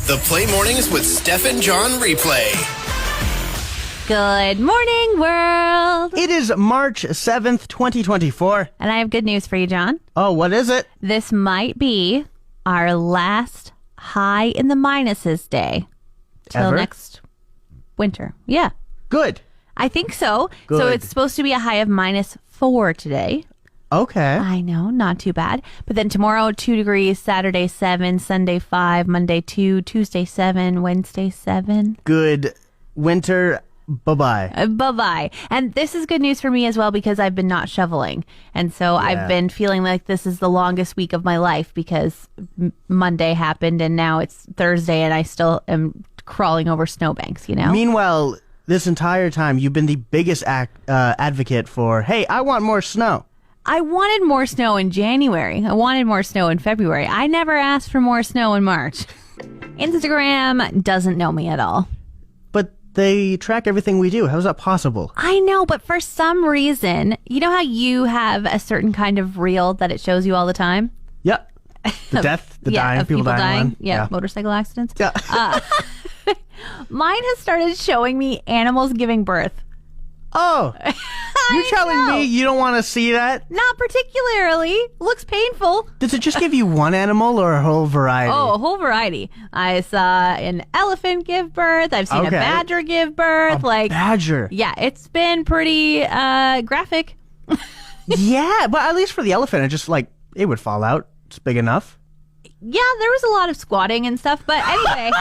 The Play Mornings with Steph and John replay. Good morning, world. It is March 7th, 2024. And I have good news for you, John. Oh, what is it? This might be our last high in the minuses day till Ever? next winter. Yeah, Good. I think so. Good. So it's supposed to be a high of -4 today. Okay. I know, not too bad. But then tomorrow, 2 degrees, Saturday, 7, Sunday, 5, Monday, 2, Tuesday, 7, Wednesday, 7. Good winter. Bye-bye. Bye-bye. And this is good news for me as well because I've been not shoveling. And so I've been feeling like this is the longest week of my life because Monday happened and now it's Thursday and I still am crawling over snowbanks, you know? Meanwhile, this entire time, you've been the biggest advocate for, hey, I want more snow. I wanted more snow in January. I wanted more snow in February. I never asked for more snow in March. Instagram doesn't know me at all. But they track everything we do. How is that possible? I know, but for some reason, you know how you have a certain kind of reel that it shows you all the time? Yep. The death, the dying, of people dying. one. Yeah, motorcycle accidents. Yeah. Mine has started showing me animals giving birth. Oh, you're telling me you don't want to see that? Not particularly. Looks painful. Does it just give you one animal or a whole variety? Oh, a whole variety. I saw an elephant give birth. I've seen a Okay. badger give birth. Badger. Yeah, it's been pretty graphic. Yeah, but at least for the elephant, it would fall out. It's big enough. Yeah, there was a lot of squatting and stuff, but anyway.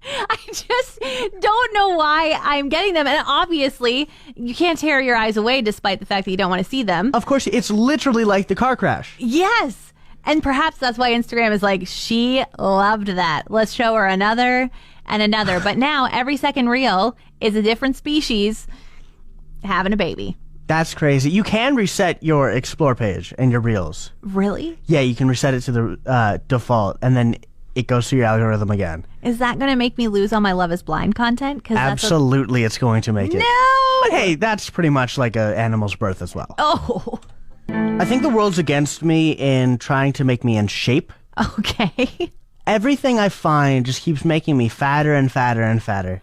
I just don't know why I'm getting them. And obviously, you can't tear your eyes away despite the fact that you don't want to see them. Of course, it's literally like the car crash. Yes. And perhaps that's why Instagram is like, she loved that. Let's show her another and another. But now every second reel is a different species having a baby. That's crazy. You can reset your Explore page and your Reels. Really? Yeah, you can reset it to the default, and then it goes through your algorithm again. Is that going to make me lose all my Love is Blind content? Absolutely, it's going to make it. No! But hey, that's pretty much like an animal's birth as well. Oh. I think the world's against me in trying to make me in shape. Okay. Everything I find just keeps making me fatter and fatter and fatter.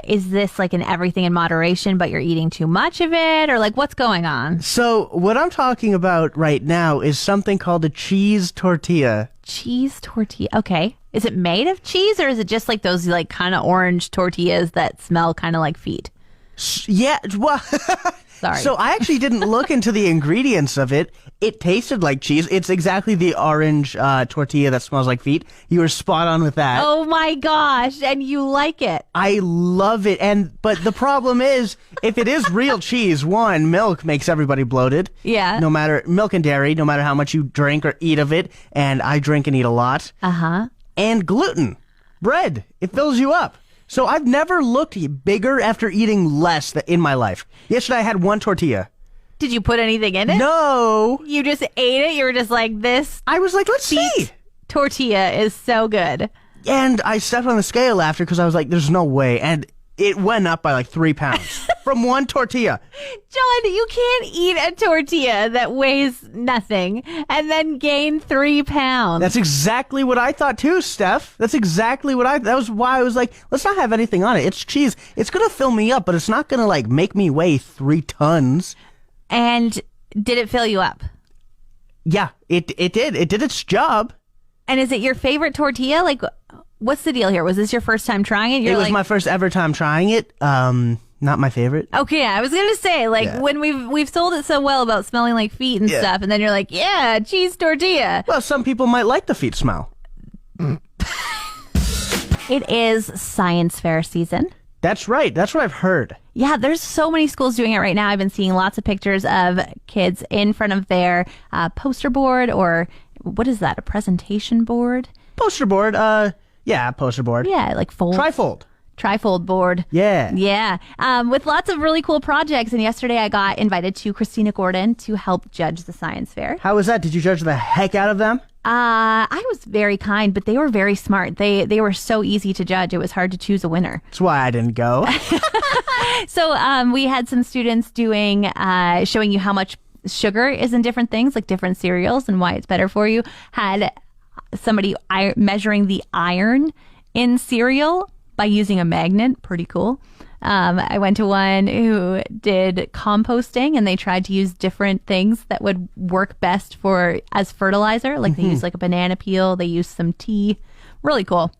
Is this like an everything in moderation, but you're eating too much of it? Or like, what's going on? So what I'm talking about right now is something called a cheese tortilla. Cheese tortilla. Okay. Is it made of cheese or is it just like those like kind of orange tortillas that smell kind of like feet? Yeah, well, Sorry. So I actually didn't look into the ingredients of it. It tasted like cheese. It's exactly the orange tortilla that smells like feet. You were spot on with that. Oh my gosh. And you like it. I love it. But the problem is, if it is real cheese, one, milk makes everybody bloated. Yeah. No matter, milk and dairy, no matter how much you drink or eat of it. And I drink and eat a lot. Uh-huh. And gluten. Bread. It fills you up. So I've never looked bigger after eating less in my life. Yesterday I had one tortilla. Did you put anything in it? No. You just ate it? You were just like, this I was like, let's see. tortilla is so good. And I stepped on the scale after because I was like, there's no way. And it went up by like 3 pounds from one tortilla. John, you can't eat a tortilla that weighs nothing and then gain 3 pounds. That's exactly what I thought too, Steph. That was why I was like, let's not have anything on it. It's cheese. It's going to fill me up, but it's not going to like make me weigh 3 tons. And did it fill you up? Yeah, it did. It did its job. And is it your favorite tortilla? Like, what's the deal here? Was this your first time trying it? It was my first ever time trying it. Not my favorite. Okay, I was gonna say, when we've sold it so well about smelling like feet and stuff, and then you're like, yeah, cheese tortilla. Well, some people might like the feet smell. It is science fair season. That's right. That's what I've heard. Yeah, there's so many schools doing it right now. I've been seeing lots of pictures of kids in front of their poster board, or what is that, a presentation board? Poster board. Yeah, poster board. Yeah, like fold. Trifold board. Yeah. Yeah. With lots of really cool projects. And yesterday I got invited to Christina Gordon to help judge the science fair. How was that? Did you judge the heck out of them? I was very kind, but they were very smart. They were so easy to judge. It was hard to choose a winner. That's why I didn't go. So we had some students doing, showing you how much sugar is in different things, like different cereals and why it's better for you. Had somebody measuring the iron in cereal by using a magnet. Pretty cool. I went to one who did composting, and they tried to use different things that would work best as fertilizer. Like they used like a banana peel, they used some tea. Really cool.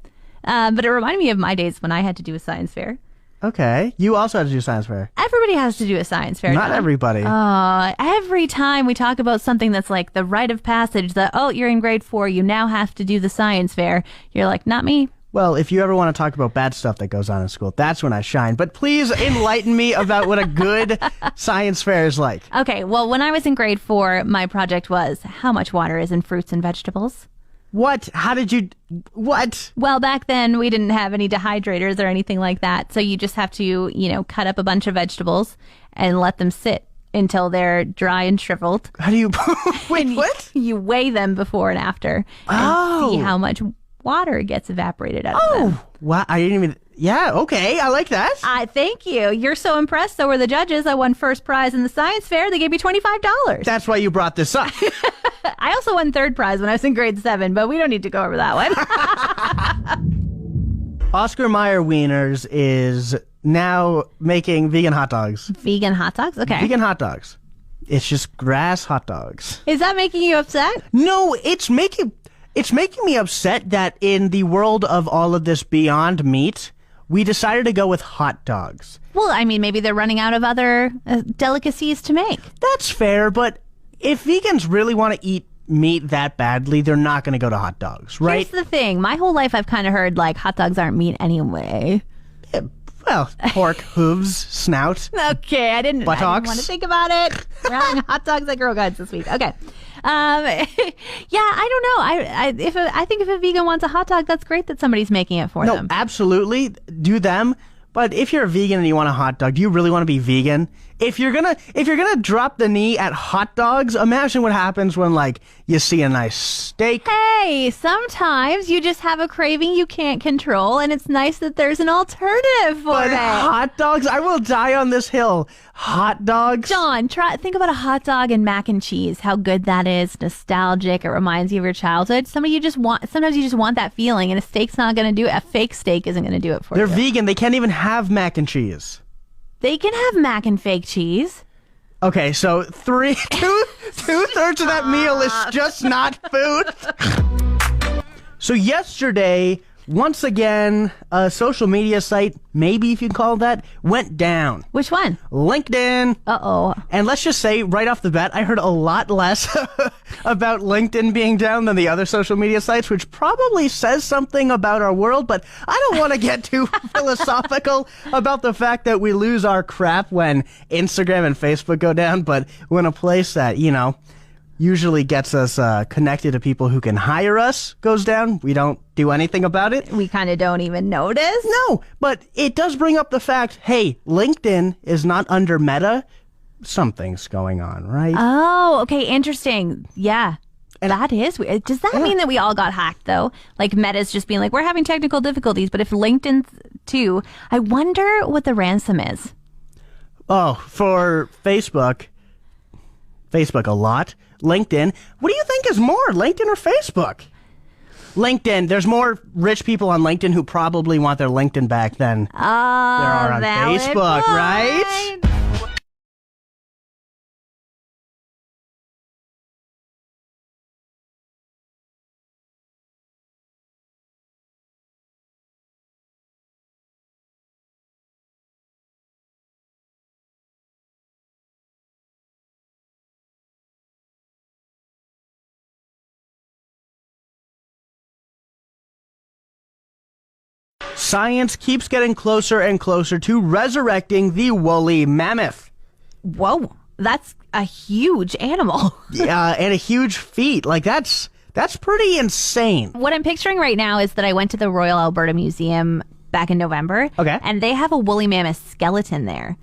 But it reminded me of my days when I had to do a science fair. Okay. You also had to do science fair. Everybody has to do a science fair. Not everybody. Every time we talk about something that's like the rite of passage, you're in grade 4, you now have to do the science fair. You're like, not me. Well, if you ever want to talk about bad stuff that goes on in school, that's when I shine. But please enlighten me about what a good science fair is like. Okay, well, when I was in grade 4, my project was how much water is in fruits and vegetables. What? How did you... What? Well, back then, we didn't have any dehydrators or anything like that. So you just have to, cut up a bunch of vegetables and let them sit until they're dry and shriveled. How do you... Wait, what? You weigh them before and after and see how much water gets evaporated out of them. Oh, wow. I didn't even... Yeah, okay. I like that. Thank you. You're so impressed. So were the judges. I won first prize in the science fair. They gave me $25. That's why you brought this up. I also won third prize when I was in grade 7, but we don't need to go over that one. Oscar Mayer Wieners is now making vegan hot dogs. Vegan hot dogs? Okay. Vegan hot dogs. It's just grass hot dogs. Is that making you upset? No, it's making me upset that in the world of all of this Beyond Meat, we decided to go with hot dogs. Well, I mean, maybe they're running out of other delicacies to make. That's fair, but if vegans really want to eat meat that badly, they're not going to go to hot dogs, right? Here's the thing. My whole life I've kind of heard, like, hot dogs aren't meat anyway. Yeah, well, pork, hooves, snout. Okay, I didn't want to think about it. We're having hot dogs at Girl Guides this week. Okay. Yeah, I don't know. I think if a vegan wants a hot dog, that's great that somebody's making it for them. No, absolutely. Do them. But if you're a vegan and you want a hot dog, do you really want to be vegan? If you're gonna drop the knee at hot dogs, imagine what happens when like you see a nice steak. Hey, sometimes you just have a craving you can't control, and it's nice that there's an alternative for it. Hot dogs, I will die on this hill. Hot dogs. John, think about a hot dog and mac and cheese. How good that is. Nostalgic. It reminds you of your childhood. Sometimes you just want that feeling, and a steak's not going to do it. A fake steak isn't going to do it for you. They're vegan. They can't even have mac and cheese. They can have mac and fake cheese. Okay, so two-thirds of that meal is just not food. So yesterday, once again, a social media site, maybe if you can call it that, went down. Which one? LinkedIn. Uh-oh. And let's just say, right off the bat, I heard a lot less about LinkedIn being down than the other social media sites, which probably says something about our world, but I don't want to get too philosophical about the fact that we lose our crap when Instagram and Facebook go down, but when a place that, usually gets us connected to people who can hire us goes down, we don't do anything about it. We kind of don't even notice. No, but it does bring up the fact, hey, LinkedIn is not under Meta. Something's going on, right? Oh, okay, interesting. Yeah. And that is weird. Does that mean that we all got hacked, though? Like Meta's just being like, we're having technical difficulties, but if LinkedIn's too, I wonder what the ransom is. Oh, for Facebook a lot. LinkedIn, what do you think is more, LinkedIn or Facebook? LinkedIn, there's more rich people on LinkedIn who probably want their LinkedIn back than there are on Facebook, point. Right? Science keeps getting closer and closer to resurrecting the woolly mammoth. Whoa, that's a huge animal. Yeah, and a huge feat. Like, that's pretty insane. What I'm picturing right now is that I went to the Royal Alberta Museum back in November. Okay. And they have a woolly mammoth skeleton there.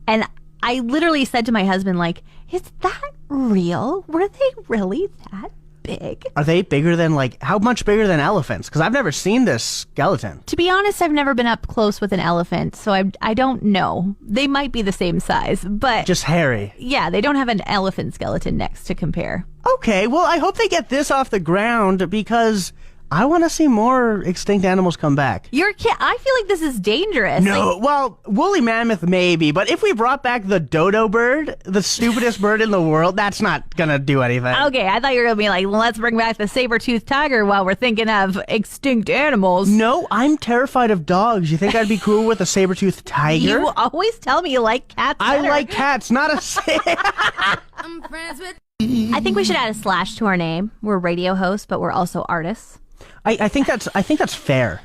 And I literally said to my husband, like, is that real? Were they really that big? Are they bigger than, how much bigger than elephants? Because I've never seen this skeleton. To be honest, I've never been up close with an elephant, so I don't know. They might be the same size, but... Just hairy. Yeah, they don't have an elephant skeleton next to compare. Okay, well, I hope they get this off the ground because I want to see more extinct animals come back. You're kid. I feel like this is dangerous. No, well, woolly mammoth maybe, but if we brought back the dodo bird, the stupidest bird in the world, that's not gonna do anything. Okay, I thought you were gonna be like, well, let's bring back the saber-toothed tiger while we're thinking of extinct animals. No, I'm terrified of dogs. You think I'd be cool with a saber-toothed tiger? You always tell me you like cats better. I like cats, not a... I'm friends with. I think we should add a slash to our name. We're radio hosts, but we're also artists. I think that's fair.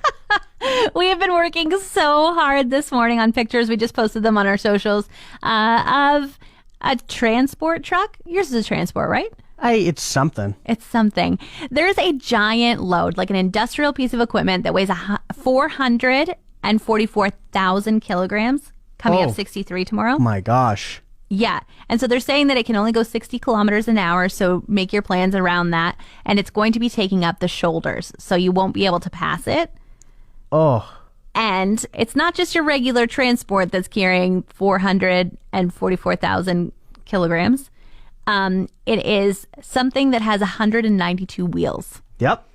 We have been working so hard this morning on pictures. We just posted them on our socials of a transport truck. Yours is a transport, right? It's something. It's something. There's a giant load, like an industrial piece of equipment that weighs 444,000 kilograms, coming up 63 tomorrow. My gosh. Yeah. And so they're saying that it can only go 60 kilometers an hour. So make your plans around that. And it's going to be taking up the shoulders. So you won't be able to pass it. Oh. And it's not just your regular transport that's carrying 444,000 kilograms. It is something that has 192 wheels. Yep.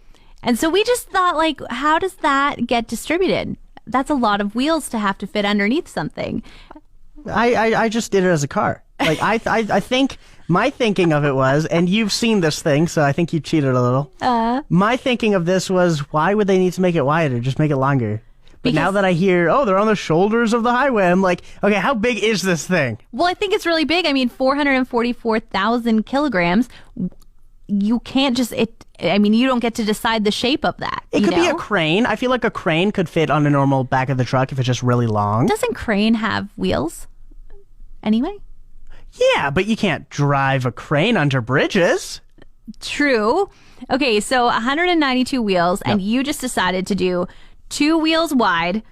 And so we just thought, like, how does that get distributed? That's a lot of wheels to have to fit underneath something. I just did it as a car. Like I think my thinking of it was, and you've seen this thing, so I think you cheated a little. My thinking of this was, why would they need to make it wider? Just make it longer. But now that I hear, they're on the shoulders of the highway, I'm like, okay, how big is this thing? Well, I think it's really big. I mean, 444,000 kilograms. You can't just you don't get to decide the shape of that. It could be a crane. I feel like a crane could fit on the normal back of the truck if it's just really long. Doesn't crane have wheels? Anyway? Yeah, but you can't drive a crane under bridges. True. Okay, so 192 wheels, and you just decided to do 2 wheels wide,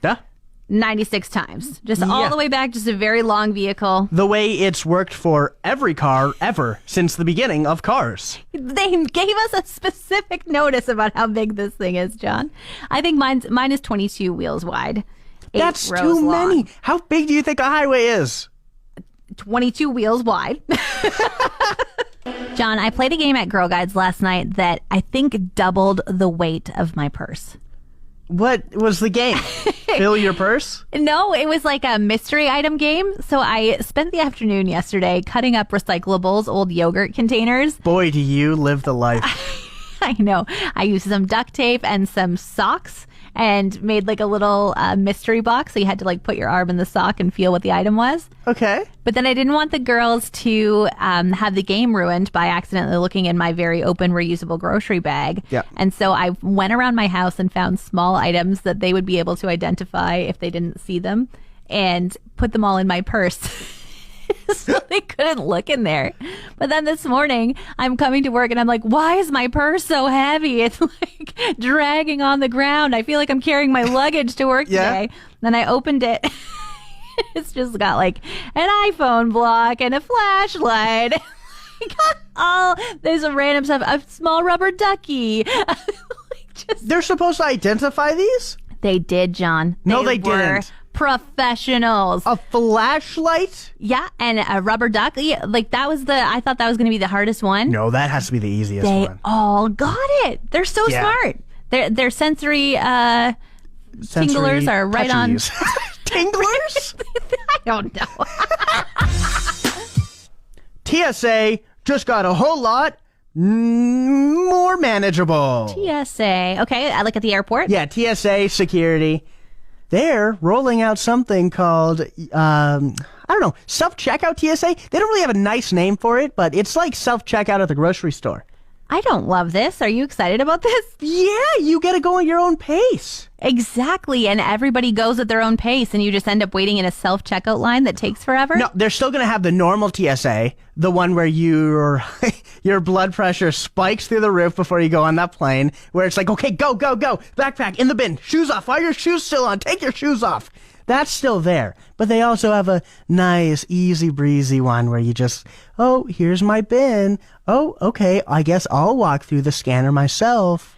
96 times. Just all the way back, just a very long vehicle. The way it's worked for every car ever since the beginning of cars. They gave us a specific notice about how big this thing is, John. I think mine is 22 wheels wide. That's too many. How big do you think a highway is? 22 wheels wide. John, I played a game at Girl Guides last night that I think doubled the weight of my purse. What was the game? Fill your purse? No, it was like a mystery item game. So I spent the afternoon yesterday cutting up recyclables, old yogurt containers. Boy, do you live the life. I know. I used some duct tape and some socks and made like a little mystery box. So you had to like put your arm in the sock and feel what the item was. Okay. But then I didn't want the girls to have the game ruined by accidentally looking in my very open reusable grocery bag. Yeah. And so I went around my house and found small items that they would be able to identify if they didn't see them and put them all in my purse. So they couldn't look in there. But then this morning, I'm coming to work and I'm like, why is my purse so heavy? It's like dragging on the ground. I feel like I'm carrying my luggage to work today. Then I opened it. It's just got like an iPhone block and a flashlight. There's a random stuff, a small rubber ducky. They're supposed to identify these? They did, John. No, they didn't. Professionals. A flashlight? Yeah, and a rubber duck. Yeah, like I thought that was going to be the hardest one. No, that has to be the easiest They one. all got it. They're so smart. Their sensory tinglers are right on. Tinglers? I don't know. TSA just got a whole lot more manageable. TSA. Okay, like at the airport? Yeah, TSA security. They're rolling out something called, I don't know, self-checkout TSA? They don't really have a nice name for it, but it's like self-checkout at the grocery store. I don't love this. Are you excited about this? Yeah, you get to go at your own pace. Exactly, and everybody goes at their own pace, and you just end up waiting in a self-checkout line that takes forever? No, they're still going to have the normal TSA, the one where your blood pressure spikes through the roof before you go on that plane, where it's like, okay, go, go, go, backpack, in the bin, shoes off, why are your shoes still on? Take your shoes off. That's still there. But they also have a nice, easy breezy one where you just, oh, here's my bin. Oh, okay, I guess I'll walk through the scanner myself.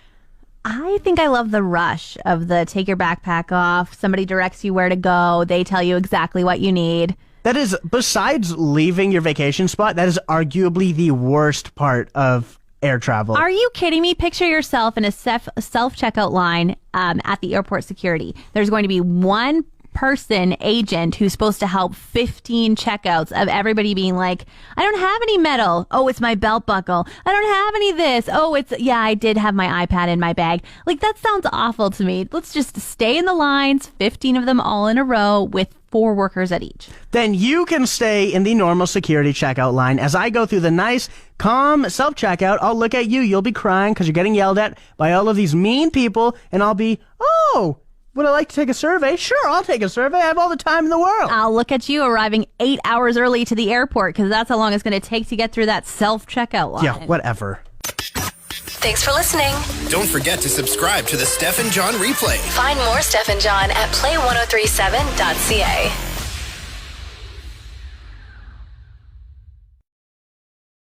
I think I love the rush of the take your backpack off, somebody directs you where to go, they tell you exactly what you need. That is, besides leaving your vacation spot, that is arguably the worst part of air travel. Are you kidding me? Picture yourself in a self-checkout line at the airport security. There's going to be one person agent who's supposed to help 15 checkouts of everybody being like, I don't have any metal. Oh, it's my belt buckle. I don't have any of this. Oh, I did have my iPad in my bag. Like, that sounds awful to me. Let's just stay in the lines, 15 of them all in a row with 4 workers at each. Then you can stay in the normal security checkout line. As I go through the nice, calm self-checkout, I'll look at you. You'll be crying because you're getting yelled at by all of these mean people, and I'll be, oh, would I like to take a survey? Sure, I'll take a survey. I have all the time in the world. I'll look at you arriving 8 hours early to the airport because that's how long it's going to take to get through that self-checkout line. Yeah, whatever. Thanks for listening. Don't forget to subscribe to the Steph and John replay. Find more Steph and John at play1037.ca.